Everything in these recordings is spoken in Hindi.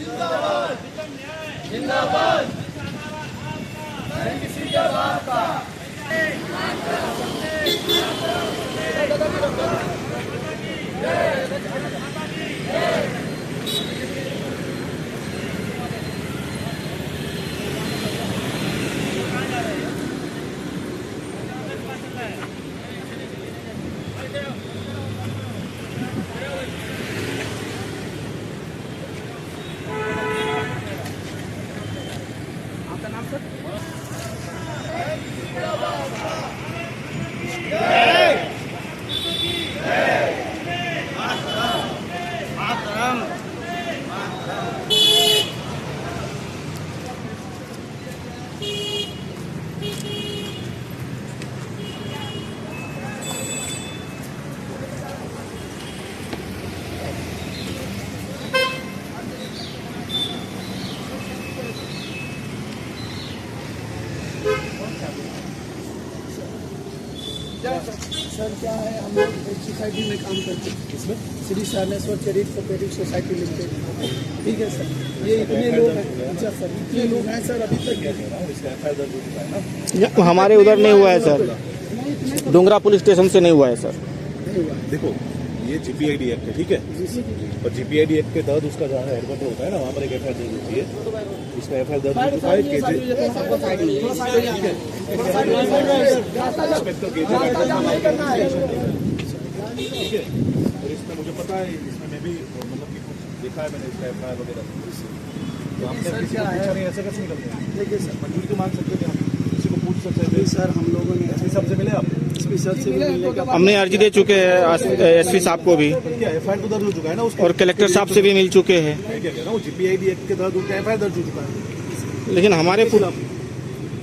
जिंदाबाद जिंदाबाद सर क्या है, हम लोग एक सोसाइटी में काम करते हैं, इसमें Shri Sarneshwar charitable cooperative society limited. ठीक है सर, ये इतने लोग हैं। अच्छा सर, इतने लोग हैं सर, अभी तक हमारे उधर नहीं हुआ है सर, डोंगरा पुलिस स्टेशन से नहीं हुआ है सर। देखो ये जीपीआईडी एक्ट है, ठीक है, और जीपीआईडी एक्ट के तहत उसका जहाँ हेडक्वार्टर होता है ना, वहाँ पर एक एफआईआर दर्ज होती है। इसका एफआईआर दर्ज हो चुका है, इंस्पेक्टर ठीक है। और इसमें मुझे पता है, इसमें मैं भी मतलब कि कुछ देखा है मैंने इसका एफआईआर वगैरह। तो आपने किसी को पूछा नहीं, ऐसे कैसे निकलते हैं? देखिए सर, मंजूरी तो मांग सकते थे, हम किसी को पूछ सकते हैं। सर हम लोगों ने एसपी साहब से मिले आप? एसपी सर से मिलने का हमने अर्जी दे चुके हैं एसपी साहब को भी, क्या एफआईआर तो दर्ज हो चुका है ना उसका, और कलेक्टर साहब से भी मिल चुके हैं। मैं क्या कह रहा हूँ, जीपीआईडी एक्ट के तहत उनका एफआईआर दर्ज हो चुका है। लेकिन हमारे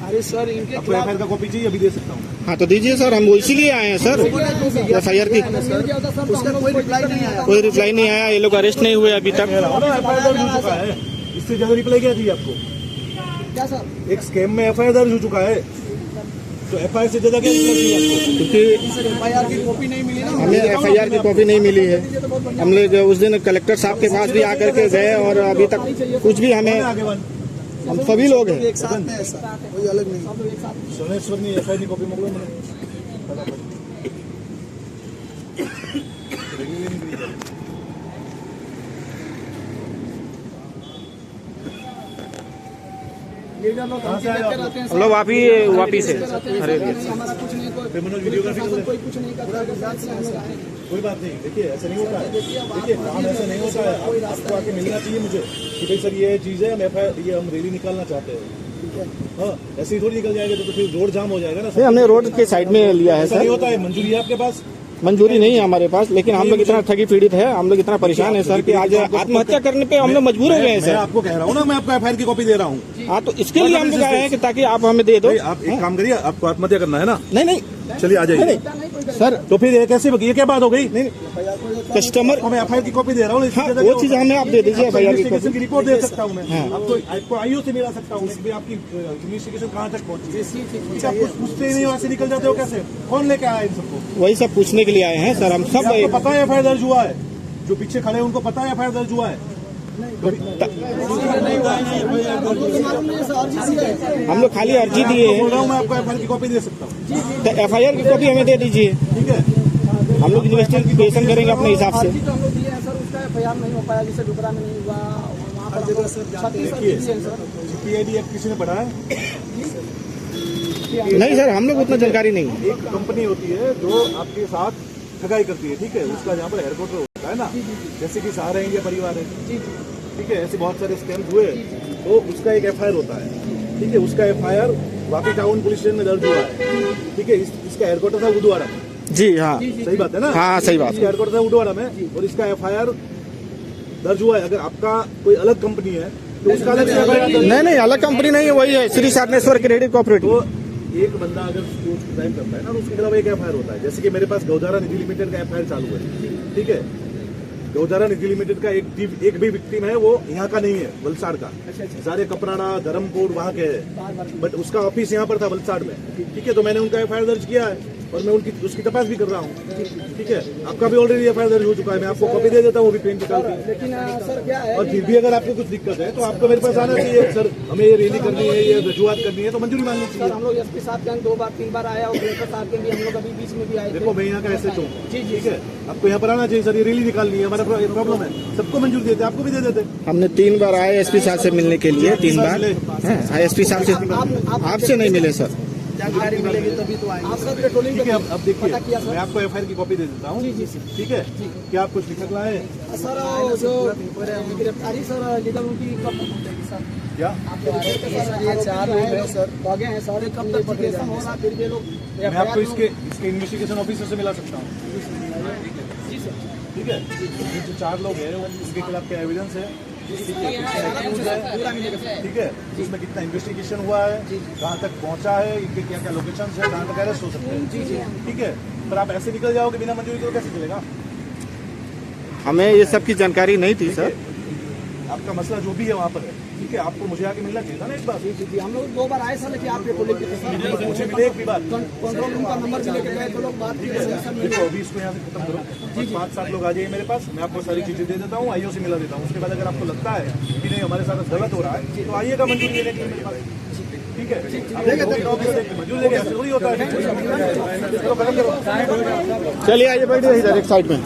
अरे सर इनके आपको एफआईआर का कॉपी चाहिए, अभी दे सकता हूँ। हाँ तो दीजिए सर, हम वो इसीलिए आए हैं सर एफआईआर की। उसका कोई रिप्लाई नहीं आया। कोई रिप्लाई नहीं आया, ये लोग अरेस्ट नहीं हुए अभी तक। एफआईआर दर्ज हो चुका है, इससे ज्यादा रिप्लाई क्या चाहिए आपको? क्या सर? एक स्कैम में एफआईआर दर्ज हो चुका है, तो एफआईआर से ज्यादा क्या रिप्लाई चाहिए आपको? क्योंकि एफआईआर की कॉपी नहीं मिली ना हमें एफआईआर की कॉपी नहीं मिली है। हम लोग उस दिन कलेक्टर साहब के पास भी आकर के गए और अभी तक कुछ भी हमें, हम सभी लोग हैं एक साथ में है सर, कोई अलग नहीं। सोनेश्वर ने एफआईआर की कॉपी मंगवा मैंने। हम लोग वापी से। अरे हमारा कुछ नहीं, कोई कुछ नहीं करता। कोई बात नहीं, देखिए ऐसा नहीं होता है, देखिए काम ऐसा नहीं होता है। आपको आके मिलना चाहिए मुझे कि भाई सर ये चीज़ है, हम एफआईआर ये हम रैली निकालना चाहते हैं। हाँ, ऐसे ही थोड़ी निकल जाएगा तो फिर रोड जाम हो जाएगा ना। हमने रोड के साइड में लिया है ऐसा सर। नहीं होता है, मंजूरी है आपके पास? मंजूरी नहीं है हमारे पास, लेकिन हम लोग इतना ठगी पीड़ित है, हम लोग इतना परेशान है सर कि आज आत्महत्या करने पे हम लोग मजबूर हो गए हैं मैं सर। आपको कह रहा हूँ ना, मैं आपको एफआईआर की कॉपी दे रहा हूँ। हाँ तो इसके लिए हम लोग आए हैं कि ताकि आप हमें दे दो। आप एक काम करिए, आपको आत्महत्या करना है ना? नहीं नहीं चलिए आ जाइए सर, तो फिर ये कैसे, ये क्या बात हो गई? नहीं कस्टमर मैं एफआईआर की कॉपी दे रहा हूँ। हाँ, वो चीज हमें आप दे दीजिए, एफआईआर की इन्वेस्टिगेशन की रिपोर्ट दे सकता हूँ मैं। हाँ। आपको आईओ से मिला सकता हूँ कि आपकी इन्वेस्टिगेशन कहाँ तक पहुँची। आप कुछ पूछते ही नहीं, वहाँ से निकल जाते हो कैसे? कौन लेके आया इन सबको? वही सब पूछने के लिए आए हैं सर। हम सब आपको पता है एफआईआर दर्ज हुआ है? जो पीछे खड़े हैं उनको पता है एफआईआर दर्ज हुआ है? हम लोग खाली अर्जी दिए हैं। बोल रहा हूँ मैं, आपको एफआईआर की कॉपी दे सकता हूँ। तो एफआईआर की कॉपी हमें दे दीजिए, ठीक है, हम लोग इन्वेस्टिगेशन करेंगे अपने हिसाब से। तो हम लोग दिए हैं सर, उसका एफआईआर नहीं हो पाया, जैसे डुबरा में नहीं हुआ, वहाँ पर देखिए जीपीआईडी एक्ट किसी ने पढ़ा है? नहीं सर, हम लोग उतना जानकारी नहीं है। एक कंपनी होती है जो आपके साथ ठगाई करती है, ठीक है, उसका जहाँ पर हेडक्वार्टर होता है ना, जैसे कि सहारा इंडिया परिवार है, ठीक है, ऐसे बहुत सारे स्कैम्स हुए, तो उसका एक एफआईआर होता है, ठीक है, उसका FIR Vapi town police station में दर्ज हुआ है, ठीक है। इसका हेडक्वार्टर था उदवाड़ा में। जी हाँ, सही बात है ना? हाँ सही बात। इसका हेडक्वार्टर था उदवाड़ा में और इसका एफआईआर दर्ज हुआ है। अगर आपका कोई अलग कंपनी है तो उसका अलग से एफआईआर। नहीं अलग कंपनी नहीं है, वही है श्री सरनेश्वर क्रेडिट कोऑपरेटिव। तो एक बंदा अगर क्राइम करता है ना, तो उसके खिलाफ एक एफआईआर होता है। जैसे कि मेरे पास गौजारा निधि लिमिटेड का एफआईआर चालू है, ठीक है। गौजारा निधि लिमिटेड का एक भी विक्टिम है, वो यहाँ का नहीं है, वलसाड़ का। सारे कपराड़ा धर्मपुर वहाँ के है, बट उसका ऑफिस यहाँ पर था वलसाड़ में, ठीक है। तो मैंने उनका एफआईआर दर्ज किया है। और मैं उनकी उसकी तपास भी कर रहा हूँ, ठीक है। आपका भी ऑलरेडी एफआईआर दर्ज हो चुका है, मैं आपको कॉपी दे देता हूँ, वो भी प्रिंट निकाल के। लेकिन सर क्या है, और फिर भी अगर आपको कुछ दिक्कत है तो आपको मेरे पास आना चाहिए, सर हमें ये रैली करनी है, ये रजूआत करनी है, तो मंजूरी मांगनी सर चाहिए। हम लोग एसपी साहब के यहाँ 2 बार 3 बार आया और कलेक्टर साहब के भी हम लोग अभी बीच में भी आए थे। देखो मैं यहाँ का SHO हूँ, जी, ठीक है। आपको यहाँ पर आना चाहिए, सर ये रैली निकालनी है, हमारा प्रॉब्लम है, सबको मंजूरी देते, आपको भी दे देते। हमने 3 बार आए एसपी साहब से मिलने के लिए, 3 बार एसपी साहब से, आपसे नहीं मिले सर। जानकारी मिलेगी तभी तो आएंगे। आप सर पेट्रोलिंग ठीक है, अब देखिए पता किया सर? मैं आपको एफआईआर की कॉपी दे देता हूँ, जी जी सर। ठीक है। क्या आप कुछ लिखक लाए हैं? सर जो गिरफ्तारी सर लीगल उनकी कब पहुंचेगी सर? क्या आपके सर ये 4 लोग हैं सर, भागे हैं सर, कब तक पकड़ेगा हो रहा, फिर ये लोग मैं आपको इसके इन्वेस्टिगेशन ऑफिसर से मिला सकता हूँ, जी सर। ठीक है। ये जो 4 लोग हैं उनके खिलाफ क्या एविडेंस है, ठीक है, पूरा मिलेगा सर। ठीक है, इसमें कितना इन्वेस्टिगेशन हुआ है, कहाँ तक पहुँचा है, इनके क्या क्या लोकेशन है, कहाँ तक अरेस्ट हो सकते हैं, जी जी ठीक है। पर आप ऐसे निकल जाओगे बिना मंजूरी तो कैसे चलेगा? हमें ये सब की जानकारी नहीं थी सर। आपका मसला जो भी है वहाँ पर है, ठीक है। आपको मुझे आके मिलना चाहिए था ना एक बार। जी जी हम लोग 2 बार आए सर, लेकिन आप पेट्रोलिंग के मुझे मिले एक भी बार, कंट्रोल रूम का नंबर भी लेके गए तो लोग बात ठीक है। देखो अभी इसको यहाँ से खत्म करो, 5-7 लोग आ जाइए मेरे पास, मैं आपको सारी चीजें दे देता हूँ, आईओ से मिला देता हूँ। उसके बाद अगर आपको लगता है कि नहीं हमारे साथ गलत हो रहा है तो आइएगा मंजूरी लेने के लिए मेरे पास, ठीक है। मंजूरी लेके ऐसे थोड़ी होता है। चलिए आइए बैठिए इधर एक साइड में।